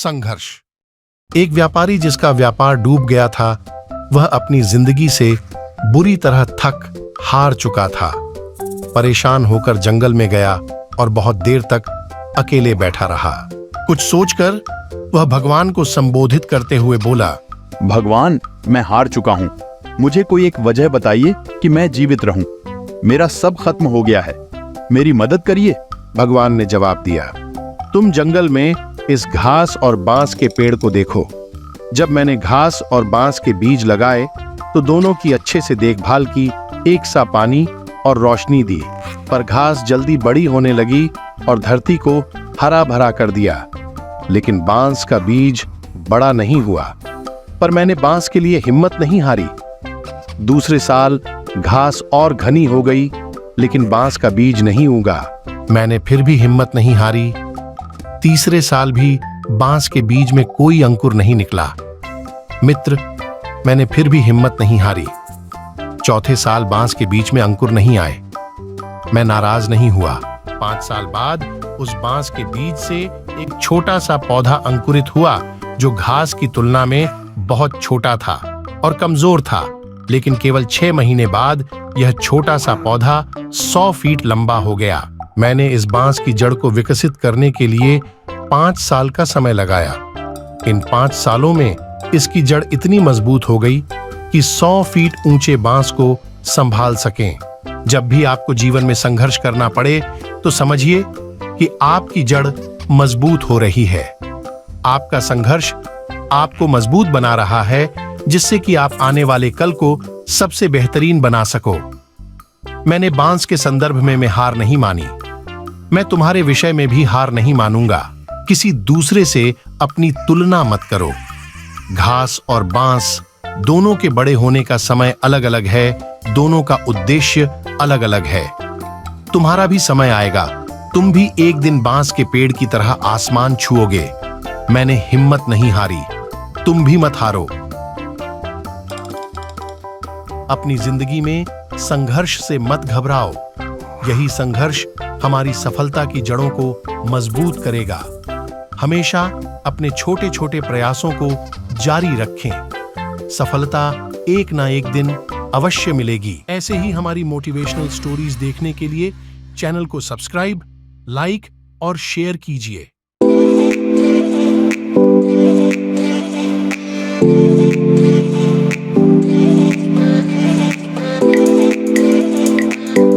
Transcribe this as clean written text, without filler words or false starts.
संघर्ष। एक व्यापारी जिसका व्यापार डूब गया था, वह अपनी जिंदगी से बुरी तरह थक हार चुका था। परेशान होकर जंगल में गया और बहुत देर तक अकेले बैठा रहा। कुछ सोचकर वह भगवान को संबोधित करते हुए बोला, भगवान, मैं हार चुका हूँ। मुझे कोई एक वजह बताइए कि मैं जीवित रहूं। मेरा सब खत्म हो गया है, मेरी मदद करिए। भगवान ने जवाब दिया, तुम जंगल में इस घास और बांस के पेड़ को देखो। जब मैंने घास और बांस के बीज लगाए तो दोनों की अच्छे से देखभाल की, एक सा पानी और रोशनी दी, पर घास जल्दी बड़ी होने लगी और धरती को हरा भरा कर दिया। लेकिन बांस का बीज बड़ा नहीं हुआ, पर मैंने बांस के लिए हिम्मत नहीं हारी। दूसरे साल घास और घनी हो गई, लेकिन बांस का बीज नहीं उगा। मैंने फिर भी हिम्मत नहीं हारी। तीसरे साल भी बांस के बीज में कोई अंकुर नहीं निकला। मित्र, मैंने फिर भी हिम्मत नहीं हारी। चौथे साल बांस के बीज में अंकुर नहीं आए। मैं नाराज नहीं हुआ। 5 साल बाद उस बांस के बीज से एक छोटा सा पौधा अंकुरित हुआ, जो घास की तुलना में बहुत छोटा था और कमजोर था। लेकिन केवल 6 महीने बाद यह छोटा सा पौधा 100 फीट लंबा हो गया। मैंने इस बांस की जड़ को विकसित करने के लिए 5 साल का समय लगाया। इन 5 सालों में इसकी जड़ इतनी मजबूत हो गई कि 100 फीट ऊंचे बांस को संभाल सकें। जब भी आपको जीवन में संघर्ष करना पड़े तो समझिए कि आपकी जड़ मजबूत हो रही है। आपका संघर्ष आपको मजबूत बना रहा है, जिससे कि आप आने वाले कल को सबसे बेहतरीन बना सको। मैंने बांस के संदर्भ में मैं हार नहीं मानी। मैं तुम्हारे विषय में भी हार नहीं मानूंगा। किसी दूसरे से अपनी तुलना मत करो। घास और बांस दोनों के बड़े होने का समय अलग अलग है, दोनों का उद्देश्य अलग अलग है। तुम्हारा भी समय आएगा, तुम भी एक दिन बांस के पेड़ की तरह आसमान छुओगे। मैंने हिम्मत नहीं हारी, तुम भी मत हारो। अपनी जिंदगी में संघर्ष से मत घबराओ। यही संघर्ष हमारी सफलता की जड़ों को मजबूत करेगा। हमेशा अपने छोटे छोटे प्रयासों को जारी रखें। सफलता एक ना एक दिन अवश्य मिलेगी। ऐसे ही हमारी मोटिवेशनल स्टोरीज देखने के लिए चैनल को सब्सक्राइब, लाइक और शेयर कीजिए।